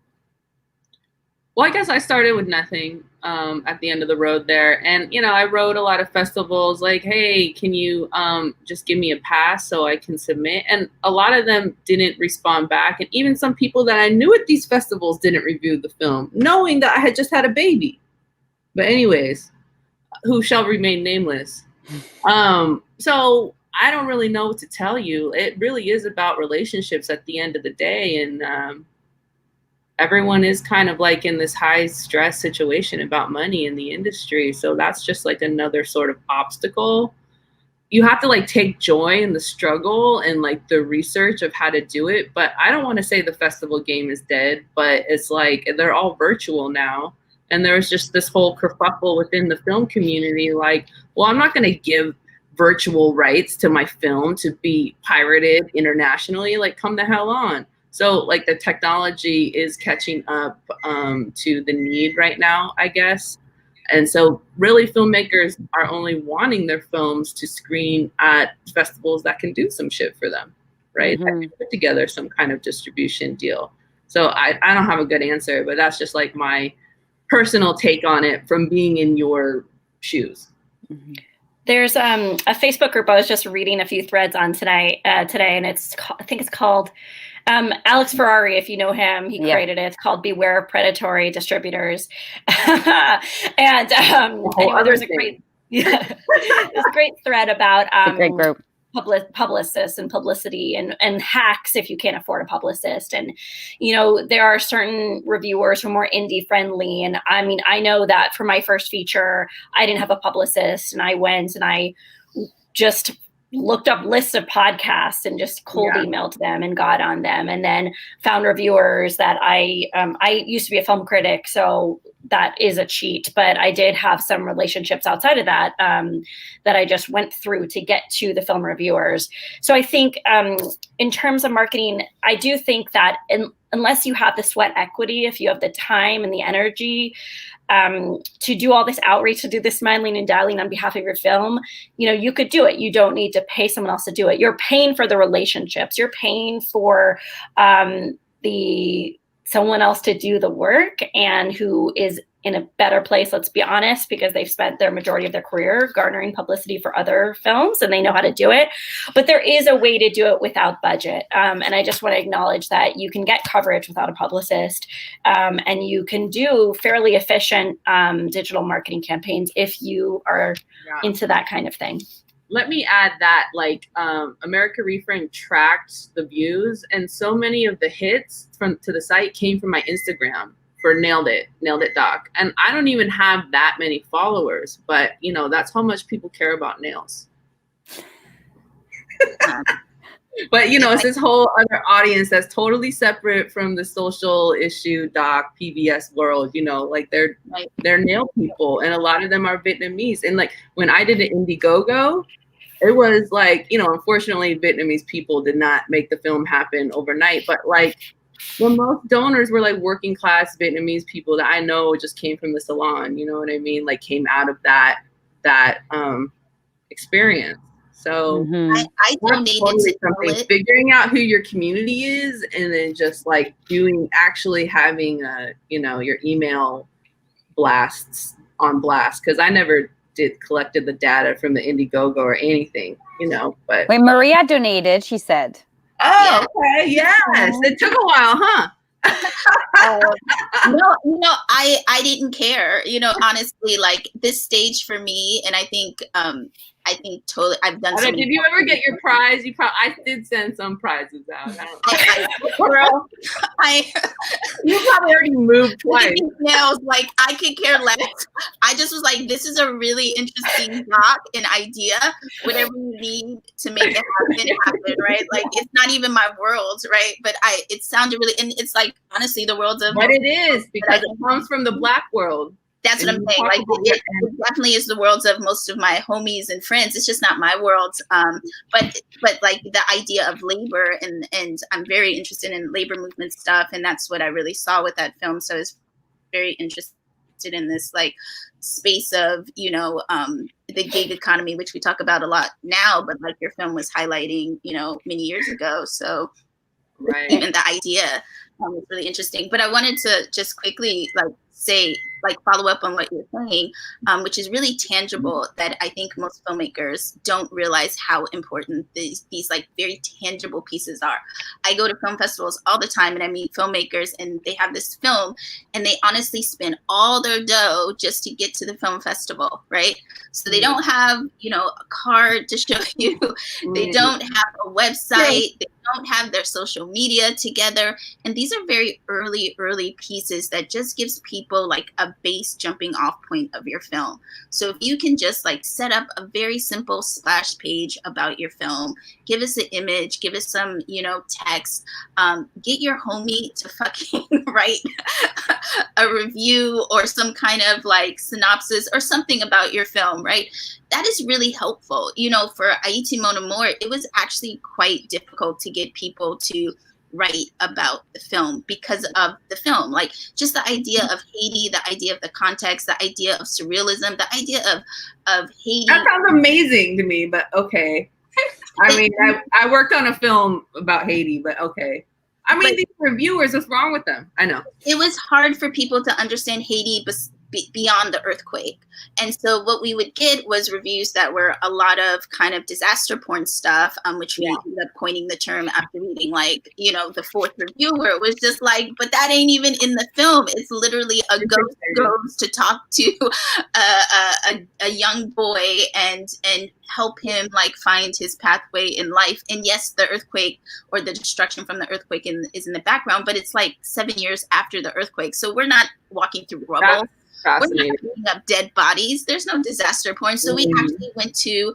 Speaker 2: Well, I guess I started with nothing at the end of the road there. And, you know, I wrote a lot of festivals like, hey, can you just give me a pass so I can submit? And a lot of them didn't respond back. And even some people that I knew at these festivals didn't review the film, knowing that I had just had a baby. But anyways, who shall remain nameless. So I don't really know what to tell you. It really is about relationships at the end of the day. And everyone is kind of like in this high stress situation about money in the industry. So that's just like another sort of obstacle. you have to like take joy in the struggle and like the research of how to do it. But I don't want to say the festival game is dead, but it's like they're all virtual now. And there's just this whole kerfuffle within the film community. Like, well, I'm not going to give virtual rights to my film to be pirated internationally. Like, come the hell on. So like the technology is catching up to the need right now, I guess. And so really filmmakers are only wanting their films to screen at festivals that can do some shit for them, right? That can put together some kind of distribution deal. So I don't have a good answer, but that's just like my personal take on it from being in your shoes.
Speaker 5: There's a Facebook group I was just reading a few threads on today, and I think it's called Alex Ferrari, if you know him, he created it. It's called Beware of Predatory Distributors. And anyway, there's a great thread about
Speaker 1: a great group.
Speaker 5: Publicists and publicity and hacks if you can't afford a publicist. And, you know, there are certain reviewers who are more indie friendly. And I mean, I know that for my first feature, I didn't have a publicist, and I went and I just looked up lists of podcasts and just cold emailed them and got on them, and then found reviewers that I used to be a film critic, so that is a cheat, but I did have some relationships outside of that that I just went through to get to the film reviewers. So I think in terms of marketing, I do think that unless you have the sweat equity, if you have the time and the energy to do all this outreach, to do this smiling and dialing on behalf of your film, you know, you could do it. You don't need to pay someone else to do it. You're paying for the relationships. You're paying for someone else to do the work, and who is in a better place, let's be honest, because they've spent their majority of their career garnering publicity for other films and they know how to do it. But there is a way to do it without budget. And I just want to acknowledge that you can get coverage without a publicist, and you can do fairly efficient digital marketing campaigns if you are into that kind of thing.
Speaker 2: Let me add that, like, America Reframe tracked the views, and so many of the hits to the site came from my Instagram for Nailed It Doc. And I don't even have that many followers, but, you know, that's how much people care about nails. But, you know, it's this whole other audience that's totally separate from the social issue doc PBS world, you know, like they're nail people, and a lot of them are Vietnamese. And like when I did an Indiegogo, it was like, you know, unfortunately Vietnamese people did not make the film happen overnight, but like the most donors were like working class Vietnamese people that I know just came from the salon, you know what I mean? Like came out of that experience. So
Speaker 3: I donated to something,
Speaker 2: figuring out who your community is, and then just like having you know, your email blasts on blast. Cause I never collected the data from the Indiegogo or anything, you know, but.
Speaker 1: Wait, Maria donated, she said.
Speaker 2: Oh, okay, yes. It took a while, huh?
Speaker 3: No, I didn't care, you know, honestly, like this stage for me, and I think totally I've done so.
Speaker 2: Did you ever get your prize? I did send some prizes out.
Speaker 3: Girl,
Speaker 2: you probably already moved twice.
Speaker 3: Nails, like I could care less. I just was like, this is a really interesting doc, an idea, whatever you need to make it happen, right? Like it's not even my world, right? But it sounded really, and it's like honestly the world of.
Speaker 2: But it is, because it comes from the Black world.
Speaker 3: That's what I'm saying. Like it definitely is the worlds of most of my homies and friends. It's just not my world. But like the idea of labor, and I'm very interested in labor movement stuff, and that's what I really saw with that film. So I was very interested in this like space of, you know, the gig economy, which we talk about a lot now, but like your film was highlighting, you know, many years ago. So even the idea was really interesting. But I wanted to just quickly follow up on what you're saying, which is really tangible, that I think most filmmakers don't realize how important these like very tangible pieces are. I go to film festivals all the time and I meet filmmakers, and they have this film and they honestly spend all their dough just to get to the film festival, right? So they don't have, you know, a card to show you. They don't have a website. They don't have their social media together. And these are very early pieces that just gives people like a base jumping off point of your film. So if you can just like set up a very simple splash page about your film, give us an image, give us some, text, get your homie to fucking write a review or some kind of like synopsis or something about your film, right? That is really helpful. For Aiti Monomore, it was actually quite difficult to get people to write about the film because of the film. Like just the idea of Haiti, the idea of the context, the idea of surrealism, the idea of Haiti.
Speaker 2: That sounds amazing to me, but okay. I mean, I worked on a film about Haiti, but okay. I mean, these reviewers, what's wrong with them? I know.
Speaker 3: It was hard for people to understand Haiti beyond the earthquake. And so what we would get was reviews that were a lot of kind of disaster porn stuff, which we ended up coining the term after reading like, the fourth review, where it was just like, but that ain't even in the film. It's literally a ghost goes to talk to a young boy and help him like find his pathway in life. And yes, the earthquake or the destruction from the earthquake is in the background, but it's like 7 years after the earthquake. So we're not walking through rubble. We're not picking up dead bodies. There's no disaster porn. So we actually went to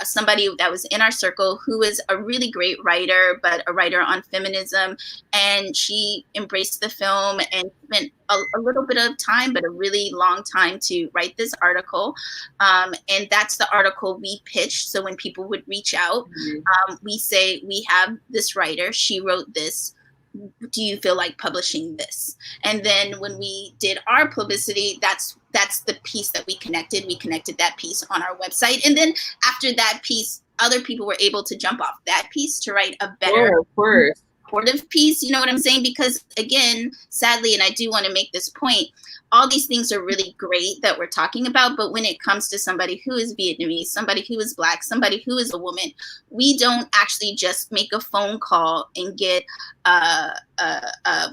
Speaker 3: somebody that was in our circle who is a really great writer, but a writer on feminism. And she embraced the film and spent a little bit of time, but a really long time to write this article. And that's the article we pitched. So when people would reach out, we say, we have this writer, she wrote this. Do you feel like publishing this? And then when we did our publicity, that's the piece that we connected. We connected that piece on our website. And then after that piece, other people were able to jump off that piece to write a better supportive piece. You know what I'm saying? Because again, sadly, and I do want to make this point, all these things are really great that we're talking about, but when it comes to somebody who is Vietnamese, somebody who is Black, somebody who is a woman, we don't actually just make a phone call and get a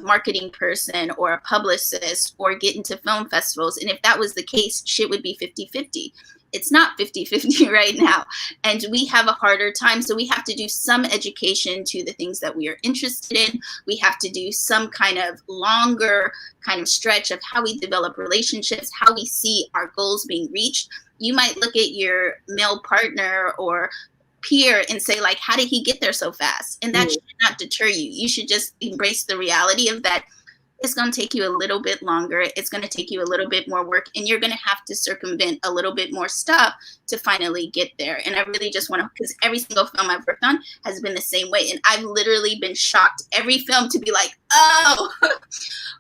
Speaker 3: marketing person or a publicist or get into film festivals. And if that was the case, shit would be 50-50. It's not 50-50 right now. And we have a harder time. So we have to do some education to the things that we are interested in. We have to do some kind of longer kind of stretch of how we develop relationships, how we see our goals being reached. You might look at your male partner or peer and say like, how did he get there so fast? And that should not deter you. You should just embrace the reality of that. It's going to take you a little bit longer. It's going to take you a little bit more work, and you're going to have to circumvent a little bit more stuff to finally get there. And I really just want to, because every single film I've worked on has been the same way. And I've literally been shocked every film to be like, oh,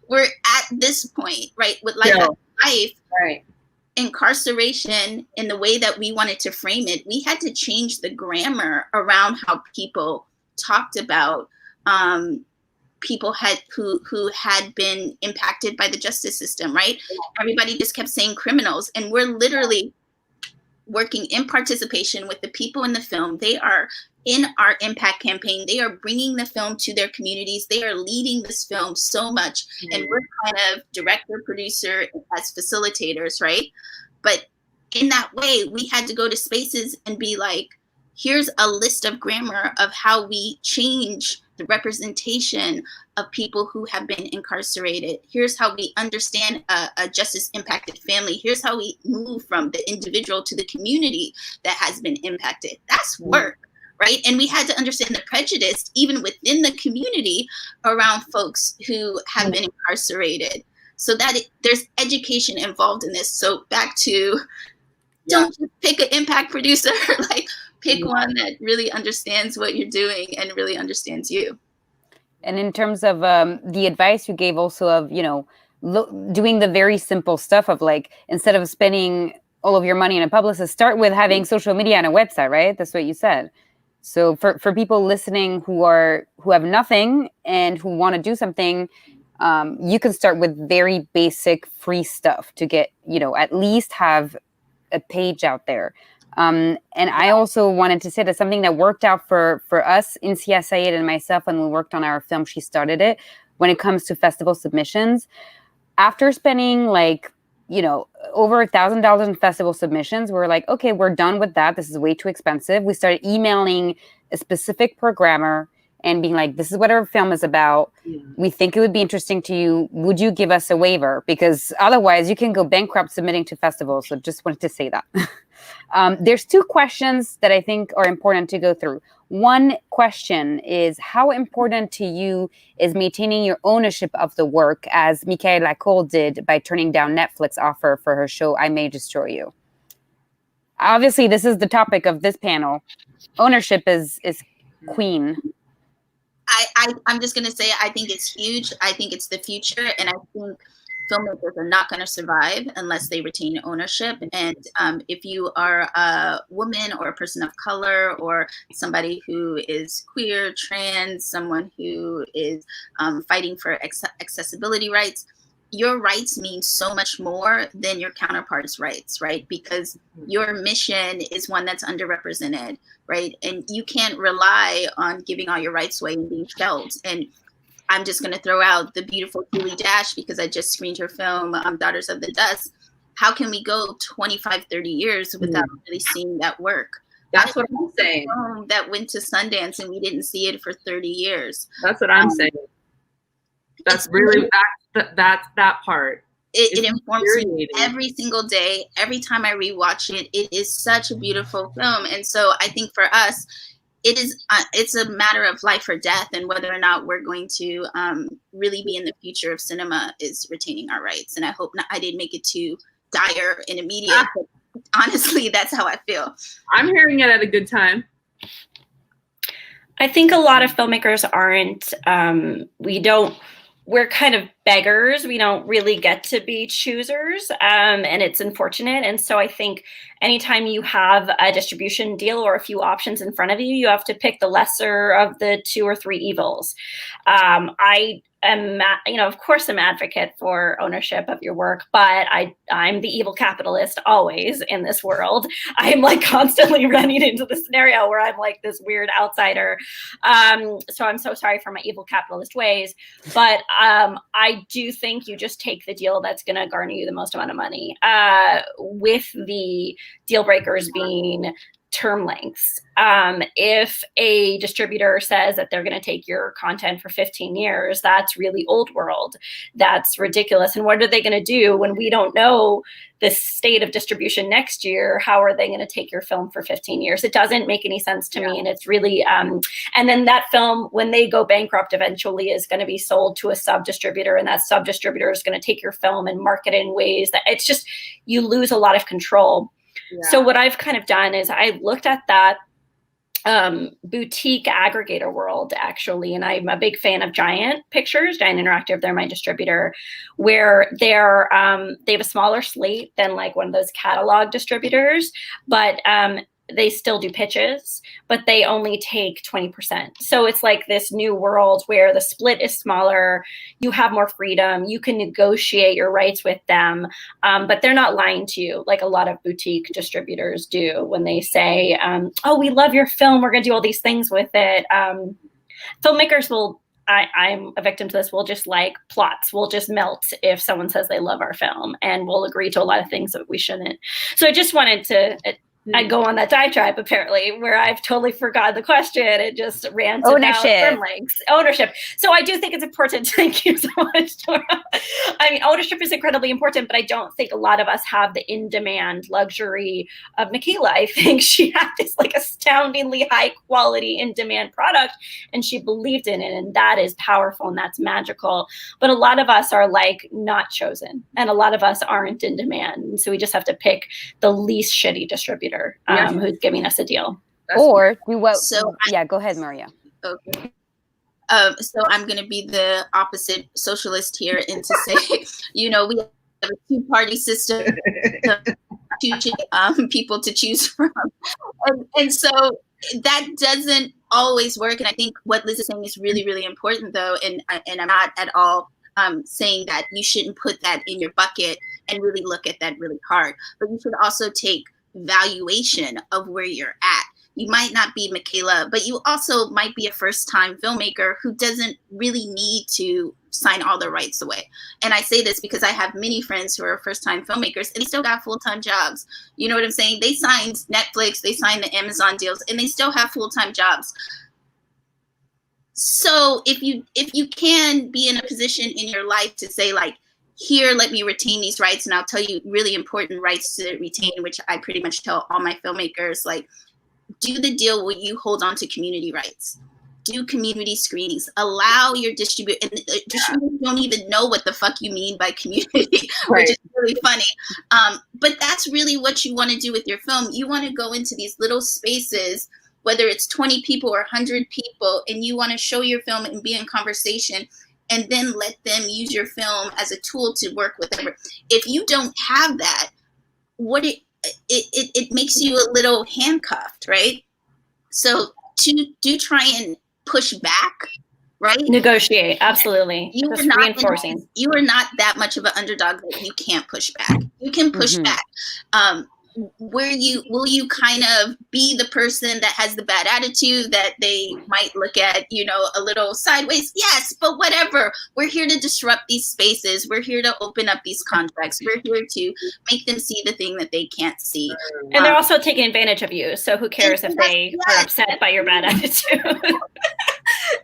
Speaker 3: we're at this point, right? With like life,
Speaker 2: right?
Speaker 3: Incarceration, in the way that we wanted to frame it, we had to change the grammar around how people talked about people who had been impacted by the justice system, right? Everybody just kept saying criminals, and we're literally working in participation with the people in the film. They are in our impact campaign. They are bringing the film to their communities. They are leading this film so much, and we're kind of director, producer as facilitators, right? But in that way, we had to go to spaces and be like, here's a list of grammar of how we change the representation of people who have been incarcerated. Here's how we understand a justice impacted family. Here's how we move from the individual to the community that has been impacted. That's work, right? And we had to understand the prejudice even within the community around folks who have been incarcerated, so that there's education involved in this. So back to, don't just pick an impact producer, like pick one that really understands what you're doing and really understands you.
Speaker 1: And in terms of the advice you gave also of, doing the very simple stuff of like, instead of spending all of your money on a publicist, start with having social media and a website, right? That's what you said. So for people listening who have nothing and who want to do something, you can start with very basic free stuff to get, at least have a page out there. And I also wanted to say that something that worked out for us in CSIA and myself when we worked on our film, She Started It, when it comes to festival submissions, after spending over $1,000 in festival submissions, we're like, okay, we're done with that. This is way too expensive. We started emailing a specific programmer, and being like, this is what our film is about. We think it would be interesting to you. Would you give us a waiver? Because otherwise you can go bankrupt submitting to festivals. So just wanted to say that. There's two questions that I think are important to go through. One question is, how important to you is maintaining your ownership of the work, as Michaela Cole did by turning down Netflix offer for her show, I May Destroy You? Obviously, this is the topic of this panel. Ownership is queen.
Speaker 3: I'm just going to say, I think it's huge. I think it's the future. And I think filmmakers are not going to survive unless they retain ownership. And if you are a woman or a person of color or somebody who is queer, trans, someone who is fighting for accessibility rights, your rights mean so much more than your counterpart's rights, right? Because your mission is one that's underrepresented, right? And you can't rely on giving all your rights away and being shelved. And I'm just going to throw out the beautiful Julie Dash, because I just screened her film, Daughters of the Dust. How can we go 25, 30 years without really seeing that work?
Speaker 2: That's what I'm saying.
Speaker 3: That went to Sundance and we didn't see it for 30 years.
Speaker 2: That's what I'm saying. That's really that part.
Speaker 3: It informs me every single day. Every time I rewatch it, it is such a beautiful film. And so I think for us, it's a matter of life or death, and whether or not we're going to really be in the future of cinema is retaining our rights. And I hope I didn't make it too dire and immediate, but honestly, that's how I feel.
Speaker 2: I'm hearing it at a good time.
Speaker 5: I think a lot of filmmakers aren't, we're kind of beggars. We don't really get to be choosers, and it's unfortunate. And so I think anytime you have a distribution deal or a few options in front of you, you have to pick the lesser of the two or three evils. I am, of course, I'm advocate for ownership of your work, but I'm the evil capitalist always in this world. I'm like constantly running into the scenario where I'm like this weird outsider. So I'm so sorry for my evil capitalist ways, but I do think you just take the deal that's going to garner you the most amount of money, with the deal breakers being term lengths. If a distributor says that they're going to take your content for 15 years, that's really old world. That's ridiculous. And what are they going to do when we don't know the state of distribution next year? How are they going to take your film for 15 years? It doesn't make any sense to me. And it's really, and then that film, when they go bankrupt, eventually is going to be sold to a sub distributor, and that sub distributor is going to take your film and market it in ways that it's just, you lose a lot of control. Yeah. So what I've kind of done is I looked at that boutique aggregator world, actually, and I'm a big fan of Giant Pictures, Giant Interactive. They're my distributor, where they have a smaller slate than like one of those catalog distributors, but they still do pitches, but they only take 20%. So it's like this new world where the split is smaller, you have more freedom, you can negotiate your rights with them, but they're not lying to you like a lot of boutique distributors do when they say, oh, we love your film, we're gonna do all these things with it. Filmmakers will, I'm a victim to this, we'll just like plots, we'll just melt if someone says they love our film, and we'll agree to a lot of things that we shouldn't. So I just wanted to, I go on that diatribe apparently where I've totally forgot the question. It just ran to ownership. So I do think it's important. Thank you so much, Nora. I mean, ownership is incredibly important, but I don't think a lot of us have the in-demand luxury of Michaela. I think she had this like astoundingly high quality in-demand product, and she believed in it, and that is powerful and that's magical. But a lot of us are like not chosen, and a lot of us aren't in demand. And so we just have to pick the least shitty distributor who's giving us a deal.
Speaker 1: Or we will. So yeah, go ahead, Maria.
Speaker 3: Okay. So I'm going to be the opposite socialist here and to say, we have a two-party system, people to choose from, and so that doesn't always work. And I think what Liz is saying is really, really important, though, and I'm not at all saying that you shouldn't put that in your bucket and really look at that really hard, but you should also take valuation of where you're at. You might not be Michaela, but you also might be a first-time filmmaker who doesn't really need to sign all the rights away. And I say this because I have many friends who are first-time filmmakers and they still got full-time jobs. You know what I'm saying? They signed Netflix, they signed the Amazon deals, and they still have full-time jobs. So if you can be in a position in your life to say like, here, let me retain these rights, and I'll tell you really important rights to retain, which I pretty much tell all my filmmakers, like, do the deal where you hold on to community rights. Do community screenings. Allow your distributors, and distributors don't even know what the fuck you mean by community, which is really funny. But that's really what you want to do with your film. You want to go into these little spaces, whether it's 20 people or 100 people, and you want to show your film and be in conversation, and then let them use your film as a tool to work with whatever. If you don't have that, what it makes you a little handcuffed, right? So do try and push back, right?
Speaker 5: Negotiate, absolutely.
Speaker 3: You are not reinforcing. You are not that much of an underdog that you can't push back. You can push back. Will you kind of be the person that has the bad attitude that they might look at, a little sideways? Yes, but whatever. We're here to disrupt these spaces. We're here to open up these contracts. We're here to make them see the thing that they can't see.
Speaker 5: And they're also taking advantage of you. So who cares if they are upset by your bad attitude?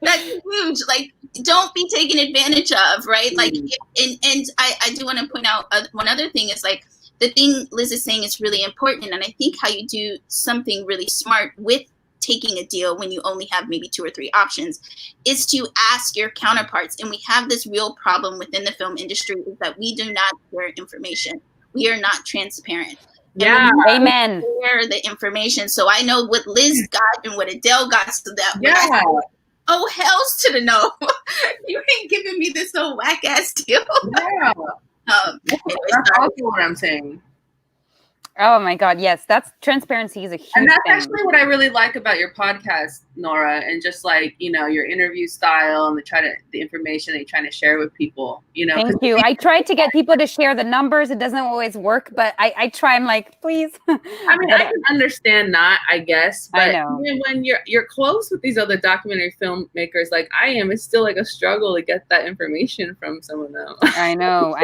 Speaker 3: That's huge. Like, don't be taken advantage of, right? Like, and I do want to point out one other thing is like, the thing Liz is saying is really important, and I think how you do something really smart with taking a deal when you only have maybe 2 or 3 options is to ask your counterparts. And we have this real problem within the film industry is that we do not share information. We are not transparent.
Speaker 1: Yeah, amen.
Speaker 3: Share the information. So I know what Liz got and what Adele got, so that oh, hells to the no. You ain't giving me this old whack ass deal.
Speaker 2: Yeah. That's also what I'm saying.
Speaker 1: Oh my God, yes, that's transparency is a huge
Speaker 2: and that's
Speaker 1: thing.
Speaker 2: Actually what I really like about your podcast, Nora, and just like your interview style and the information that you're trying to share with people.
Speaker 1: Thank you. I try to get people to share the numbers. It doesn't always work, but I try. I'm like, please.
Speaker 2: I mean, I can understand not, I guess, but
Speaker 1: I know.
Speaker 2: Even when you're close with these other documentary filmmakers like I am, it's still like a struggle to get that information from someone else.
Speaker 1: I know.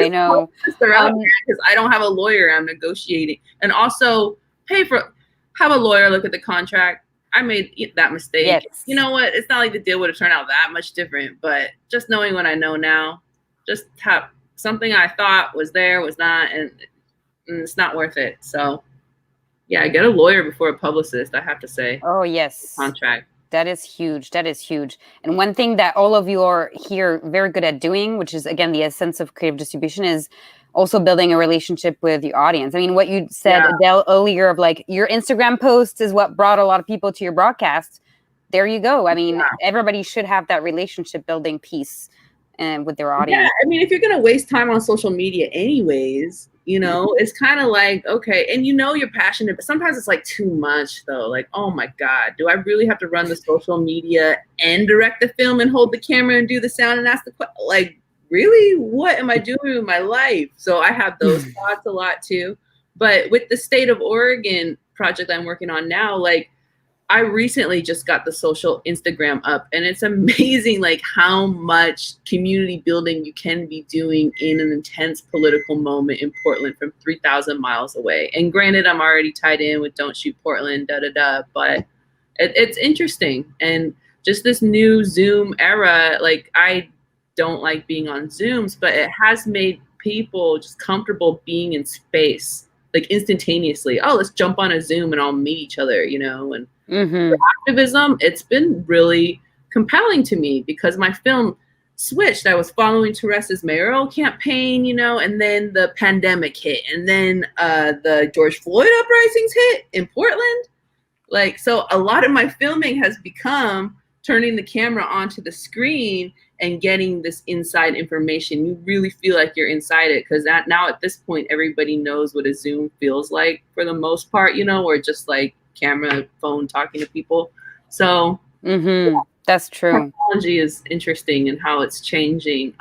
Speaker 2: Because I don't have a lawyer. I'm negotiating. And also have a lawyer look at the contract. I made that mistake.
Speaker 1: Yes.
Speaker 2: You know what? It's not like the deal would have turned out that much different, but just knowing what I know now, just have something I thought was there, was not, and it's not worth it. So yeah, get a lawyer before a publicist, I have to say.
Speaker 1: Oh, yes.
Speaker 2: Contract.
Speaker 1: That is huge. That is huge. And one thing that all of you are here very good at doing, which is, again, the essence of creative distribution, is also building a relationship with your audience. I mean, what you said, Adele, earlier of like your Instagram posts is what brought a lot of people to your broadcast. There you go. I mean, everybody should have that relationship building piece with their audience.
Speaker 2: Yeah, I mean, if you're going to waste time on social media anyways, it's kind of like, okay, and you're passionate, but sometimes it's like too much though. Like, oh my God, do I really have to run the social media and direct the film and hold the camera and do the sound and ask the question? Like, really, what am I doing with my life? So I have those thoughts a lot too. But with the State of Oregon project I'm working on now, like I recently just got the social Instagram up, and it's amazing like how much community building you can be doing in an intense political moment in Portland from 3,000 miles away. And granted, I'm already tied in with Don't Shoot Portland, but it's interesting. And just this new Zoom era, like I don't like being on Zooms, but it has made people just comfortable being in space, like instantaneously. Oh, let's jump on a Zoom and all meet each other, and for activism, it's been really compelling to me because my film switched. I was following Teresa's mayoral campaign, and then the pandemic hit, and then the George Floyd uprisings hit in Portland. Like, so a lot of my filming has become turning the camera onto the screen and getting this inside information. You really feel like you're inside it because now at this point, everybody knows what a Zoom feels like for the most part, or just like camera, phone, talking to people. So
Speaker 1: that's true.
Speaker 2: Technology is interesting in how it's changing,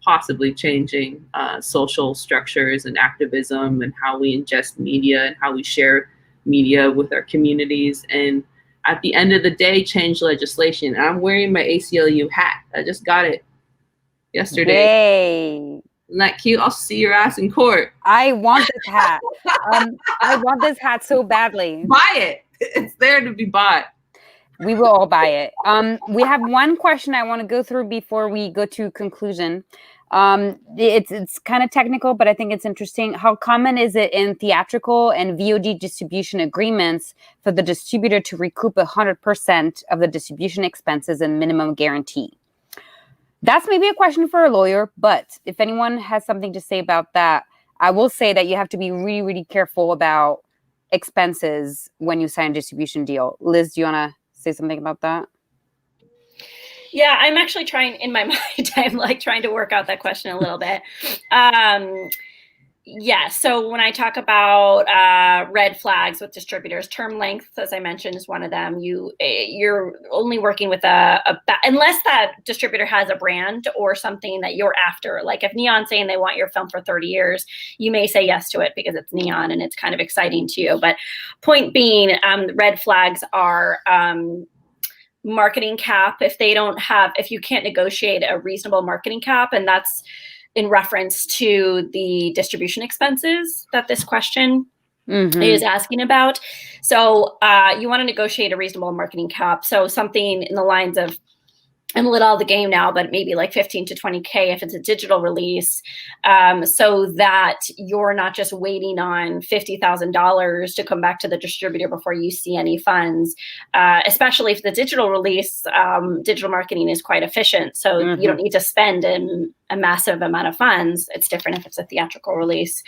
Speaker 2: possibly changing social structures and activism and how we ingest media and how we share media with our communities. And at the end of the day, change legislation. And I'm wearing my ACLU hat. I just got it yesterday.
Speaker 1: Yay.
Speaker 2: Isn't that cute? I'll see your ass in court.
Speaker 1: I want this hat. I want this hat so badly.
Speaker 2: Buy it. It's there to be bought.
Speaker 1: We will all buy it. We have one question I want to go through before we go to conclusion. It's kind of technical, but I think it's interesting. How common is it in theatrical and VOD distribution agreements for the distributor to recoup 100% of the distribution expenses and minimum guarantee? That's maybe a question for a lawyer, but if anyone has something to say about that, I will say that you have to be really, really careful about expenses when you sign a distribution deal. Liz, do you want to say something about that?
Speaker 5: Yeah, I'm actually trying, in my mind, I'm like trying to work out that question a little bit. Yeah, so when I talk about red flags with distributors, term length, as I mentioned, is one of them. You're only working with unless that distributor has a brand or something that you're after. Like if Neon's saying they want your film for 30 years, you may say yes to it because it's Neon and it's kind of exciting to you. But point being, red flags are marketing cap. If you can't negotiate a reasonable marketing cap, and that's in reference to the distribution expenses that this question is asking about. So you want to negotiate a reasonable marketing cap. So something in the lines of, I'm a little out of the game now, but maybe like 15 to 20K if it's a digital release, so that you're not just waiting on $50,000 to come back to the distributor before you see any funds, especially if the digital release, digital marketing is quite efficient. So you don't need to spend a massive amount of funds. It's different if it's a theatrical release.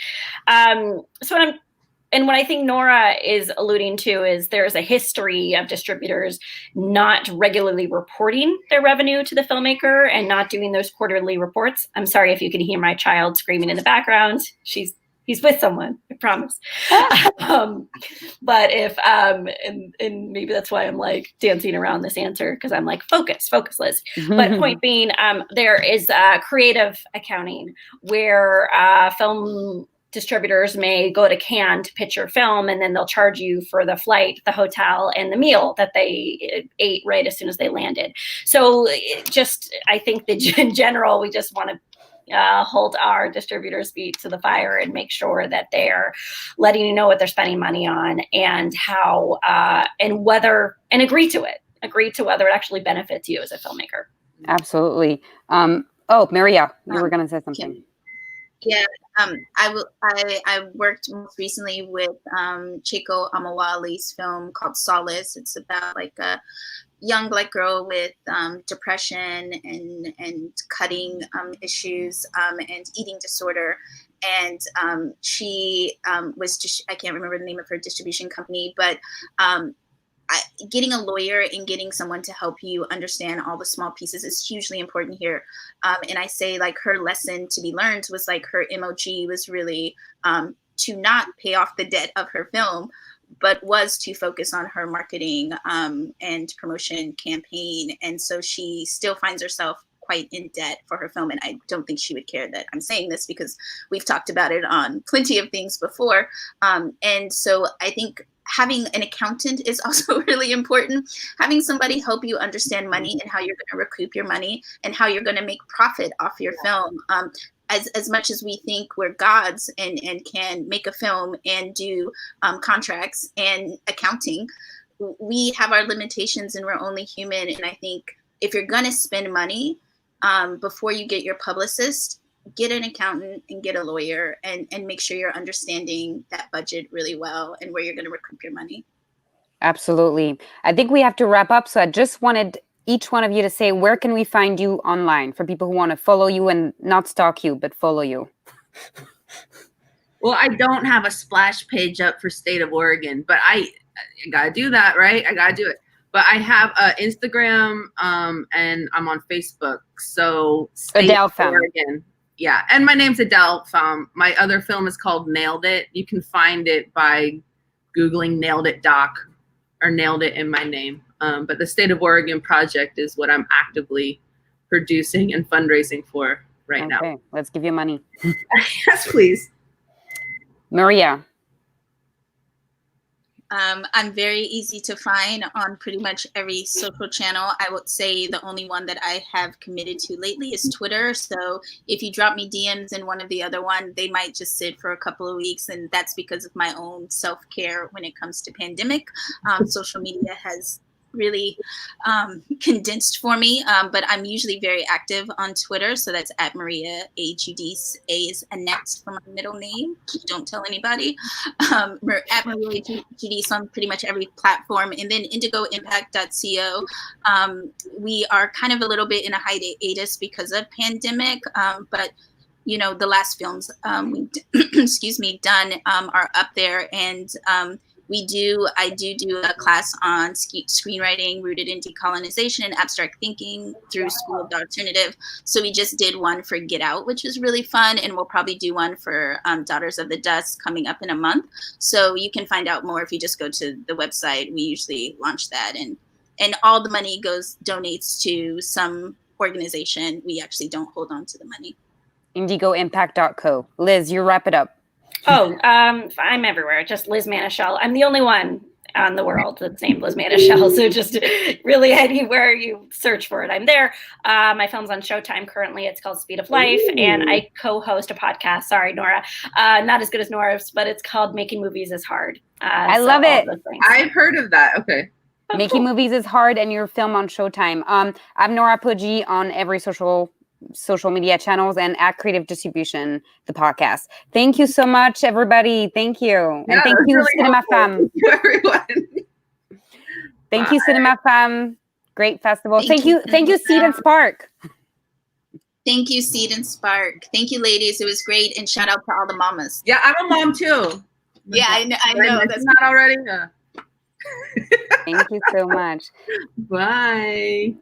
Speaker 5: And what I think Nora is alluding to is there's a history of distributors not regularly reporting their revenue to the filmmaker and not doing those quarterly reports. I'm sorry if you can hear my child screaming in the background. He's with someone, I promise. But if, and maybe that's why I'm like dancing around this answer, because I'm like, focus, Liz. But point being, there is creative accounting where film distributors may go to Cannes to pitch your film, and then they'll charge you for the flight, the hotel, and the meal that they ate right as soon as they landed. So I think that in general, we just want to hold our distributors' feet to the fire and make sure that they're letting you know what they're spending money on and how, and agree to whether it actually benefits you as a filmmaker.
Speaker 1: Absolutely. Maria, you were going to say something.
Speaker 3: Yeah, I worked most recently with Chico Amawali's film called Solace. It's about like a young Black girl with depression and cutting issues and eating disorder. And she was I can't remember the name of her distribution company, but getting a lawyer and getting someone to help you understand all the small pieces is hugely important here. And I say like her lesson to be learned was like her MOG was really to not pay off the debt of her film, but was to focus on her marketing and promotion campaign. And so she still finds herself quite in debt for her film. And I don't think she would care that I'm saying this because we've talked about it on plenty of things before. And so I think having an accountant is also really important. Having somebody help you understand money and how you're going to recoup your money and how you're going to make profit off your film. As much as we think we're gods and can make a film and do contracts and accounting, we have our limitations and we're only human. And I think if you're going to spend money before you get your publicist, get an accountant and get a lawyer and make sure you're understanding that budget really well and where you're going to recoup your money.
Speaker 1: Absolutely. I think we have to wrap up. So I just wanted each one of you to say, where can we find you online for people who want to follow you and not stalk you, but follow you?
Speaker 2: Well, I don't have a splash page up for State of Oregon, but I got to do that, right? I got to do it. But I have Instagram and I'm on Facebook. So
Speaker 1: Adele Free
Speaker 2: Pham. Yeah, and my name's Adele Free. My other film is called Nailed It. You can find it by Googling Nailed It Doc or Nailed It in my name. But the State of Oregon project is what I'm actively producing and fundraising for right now.
Speaker 1: Okay, let's give you money.
Speaker 2: Yes, please.
Speaker 1: Maria.
Speaker 3: I'm very easy to find on pretty much every social channel. I would say the only one that I have committed to lately is Twitter. So if you drop me DMs in one of the other one, they might just sit for a couple of weeks. And that's because of my own self-care when it comes to pandemic. Social media has really condensed for me, but I'm usually very active on Twitter. So that's at Maria A. Judice. A is Annette for my middle name. Don't tell anybody. At Maria Judice on pretty much every platform. And then indigoimpact.co. We are kind of a little bit in a hiatus because of pandemic, but you know, the last films we've done are up there, and I do a class on screenwriting rooted in decolonization and abstract thinking through School of the Alternative. So we just did one for Get Out, which was really fun, and we'll probably do one for Daughters of the Dust coming up in a month. So you can find out more if you just go to the website. We usually launch that, and all the money donates to some organization. We actually don't hold on to the money.
Speaker 1: IndigoImpact.co. Liz, you wrap it up.
Speaker 5: Oh, I'm everywhere. Just Liz Manashil. I'm the only one on the world that's named Liz Manashil. So just really anywhere you search for it, I'm there. My film's on Showtime currently. It's called Speed of Life. Ooh. And I co-host a podcast. Sorry, Nora. Not as good as Nora's, but it's called Making Movies is Hard.
Speaker 1: I love it.
Speaker 2: I've heard of that. Okay.
Speaker 1: Oh, Making Movies is Hard, and your film on Showtime. I'm Nora Poggi on every social media channels and at Creative Distribution, the podcast. Thank you so much, everybody. Thank you. And thank you, really Cinema Pham.
Speaker 2: Thank you, everyone.
Speaker 1: Thank you, Cinema Pham. Great festival. Thank you, Seed and Spark.
Speaker 3: Thank you, Seed and Spark. Thank you, ladies. It was great. And shout out to all the mamas.
Speaker 2: Yeah, I'm a mom too.
Speaker 3: Yeah, I know.
Speaker 2: That's not already.
Speaker 1: Thank you so much.
Speaker 2: Bye.